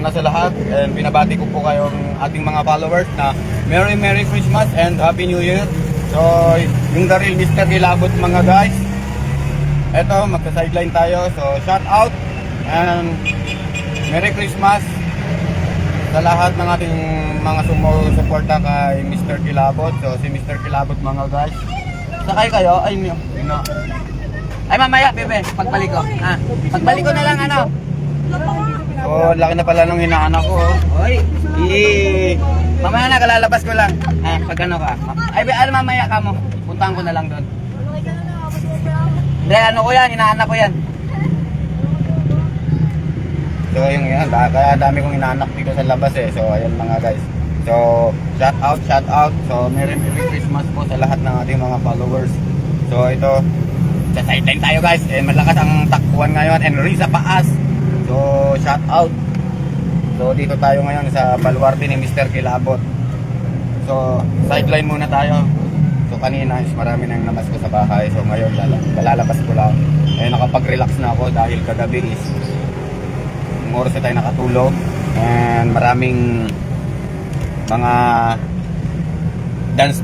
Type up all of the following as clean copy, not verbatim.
una sa lahat, and binabati ko po kayong ating mga followers na Merry Christmas and Happy New Year. So, yung The Real Mr. Kilabot mga guys. Eto, magsa-sideline tayo. So, shout out and Merry Christmas sa lahat ng ating mga sumusuporta kay Mr. Kilabot. So, si Mr. Kilabot mga guys. Sakay kayo? Ay, no. Ay, mamaya, bebe, pagbalik ko. Pagbalik ko na lang, ano. So, laki na pala nung hinaanak ko. Oy, mamaya na, kalalabas ko lang. Pag ano ka. Ay, mamaya ka mo. Puntahan ko na lang doon. Hindi, ano ko yan, hinaanak ko yan. So, yung yan, kaya dami kong hinaanak dito sa labas eh. So, ayan mga guys. So, shout out. So, Merry Christmas po sa lahat ng ating mga followers. So, ito, sa sideline tayo guys. And malakas ang takbuhan ngayon. And Risa Paas. So, shout out. So, dito tayo ngayon sa baluarte ni Mr. Kilabot. So, sideline muna tayo. So, kanina is marami nang namas ko sa bahay. So, ngayon lalabas ko lang. Eh, nakapag-relax na ako dahil kagabi is oras na tayo nakatulog. And maraming mga dance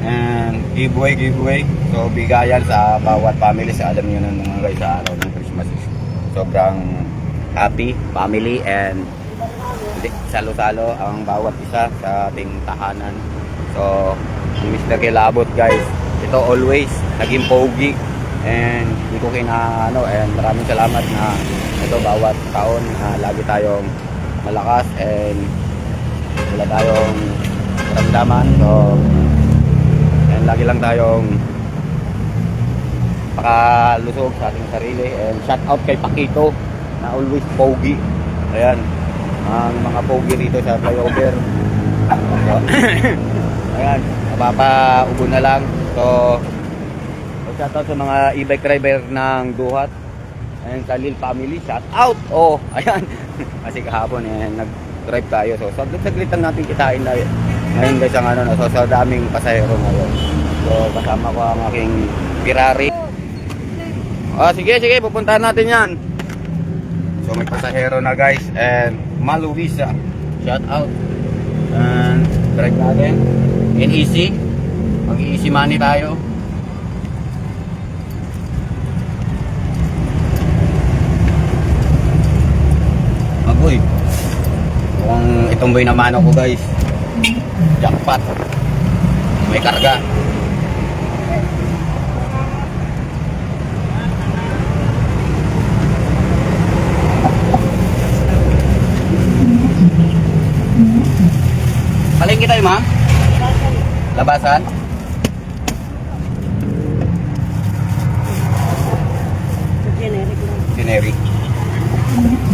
and giveaway. So, bigayan sa bawat family. Sa alam niyo na mga guys, sa araw ng Christmas is sobrang happy family and salo-salo ang bawat isa sa ating tahanan. So, Mr. Kilabot guys, ito always naging pogi and hindi ko kinaano, and maraming salamat na ito bawat taon lagi tayong malakas and wala tayong ramdaman. So, and lagi lang tayong pakalusog sa ating sarili. And shout out kay Pakito na always pogi. Ayan, ang mga pogi dito sa flyover. So, ayan, mapapaubo na lang. So, shout out sa mga e-bike driver ng Duhat and sa Lil family, shout out. Oh, ayan. Kasi kahapon nag-drive tayo. So, saglit lang natin kitain na ngayon guys ang ano, so sa daming pasahero ngayon. So, kasama ko ang aking Ferrari. Sige, pupuntahan natin yan. So, may pasahero na guys. And Maluisa, shout out. And drive natin in easy. Mag-easy money tayo. Agoy, mukhang itumboy naman ako guys. Jackpot, may karga. Palengke tayo ma'am? Labasan? Generic.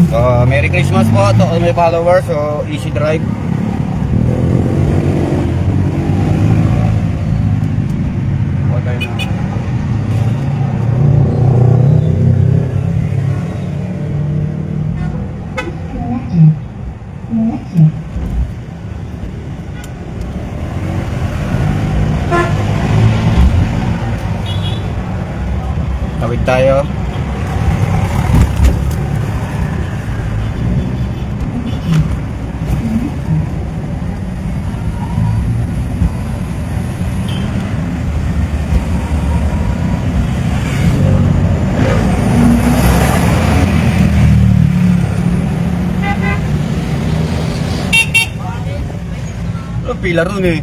So, Merry Christmas po to all my followers. So, easy drive. Okay na. Tawid tayo. Pila ron eh.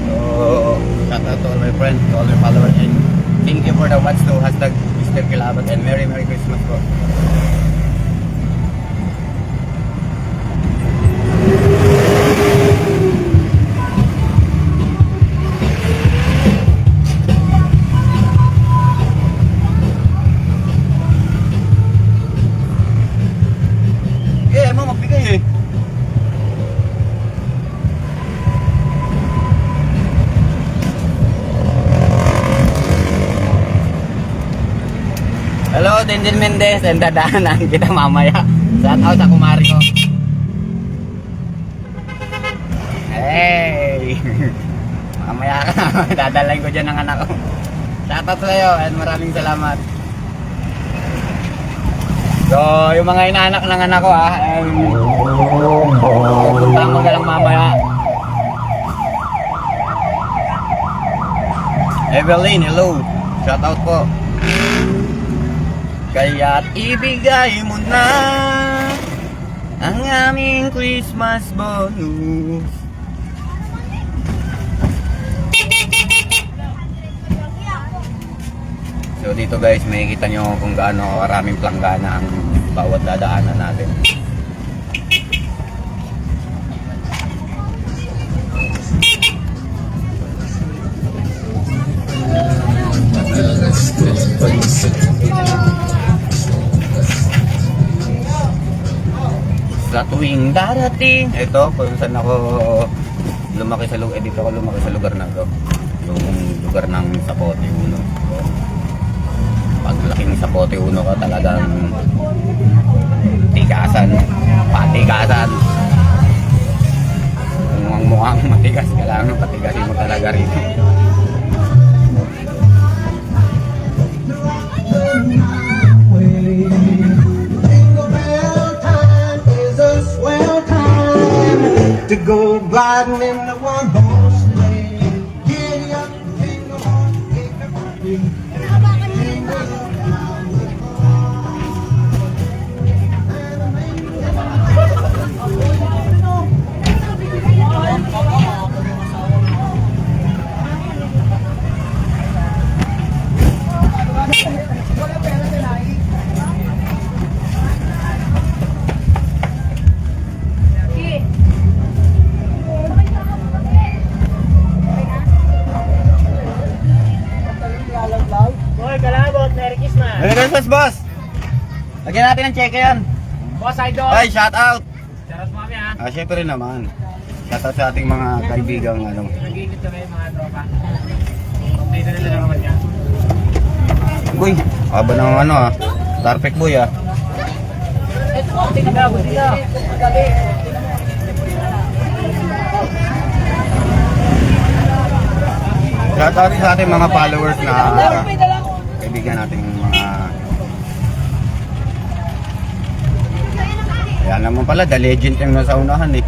So, shout out to all my friends, to all my followers, and thank you for the watch to hashtag Mr. Kilabot and Merry Christmas po. Magbigay eh. Hello, Dindin Mendez, and dadaanan kita mamaya. Shout out sa kumari ko. Hey! Mamaya ka, dadalain ko dyan ng anak ko. Shout out sa'yo and maraming salamat. So, yung mga inaanak ng anak ko puntahan ko na lang mamaya. Evelyn, hello. Shout out po. Kaya't ibigay mo na ang aming Christmas bonus. So dito guys, makikita nyo kung gaano karaming planggana ang bawat dadaanan natin. Sa tuwing darating, ito kung saan ako lumaki sa lugar, dito ako lumaki sa lugar na to, yung lugar ng Zapote 1. So, paglaking Zapote 1 ka talagang patikasan. Mukhang matigas, kailangan patigasin mo talaga rito. To go gliding in the one horse sleigh. Giddy up, jingle horse, jingle horse. Merry Christmas, boss! Lagyan natin ng cheque yan. Boss Idol! Ay, shout out! Shoutout mo kami ha! Syempre naman. Shout out sa ating mga kaibigang Nag-iinit kami mga tropa. Kompleto nila naman yan. Uy, haba ng Starpec boy Ito po, tinagabo nila. Magabi. Shout out sa ating mga followers na kaibigan natin mga... Ayan naman pala, the legend yung nasa unahan eh.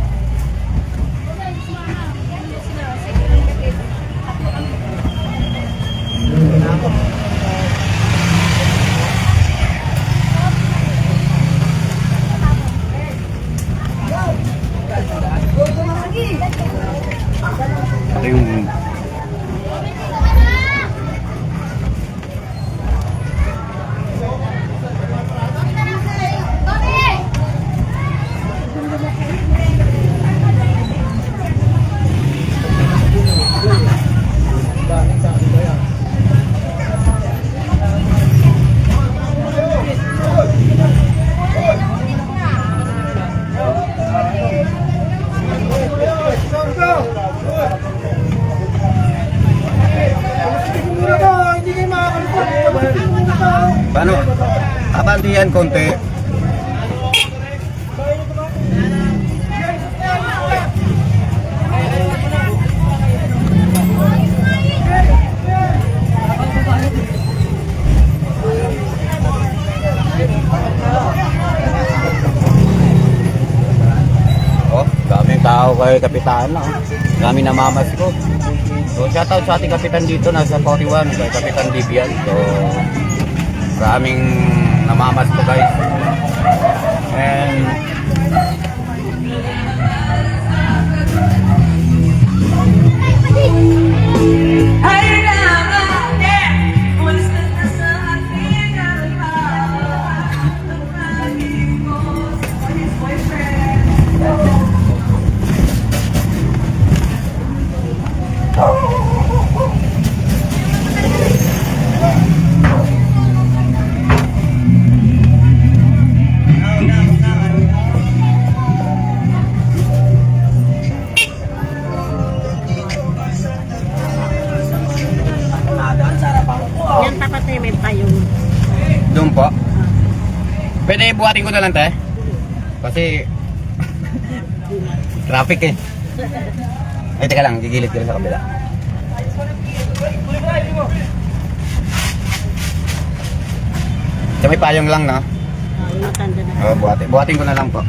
Ito yung paano? Abantihan konti. Oh, daming tao kay Kapitan na. Dami namamas ko. So, shoutout sa ating kapitan dito, nasa 41, kay Kapitan Bibian. So, maraming namamas ko guys. And Yan papatay may payong. doon po. Pwede buhatin ko na lang, te? Kasi traffic eh. Ay, teka lang, gigilid ko sa kabila. Sa may payong lang, no? Yung matanda na. Buhatin ko na lang po.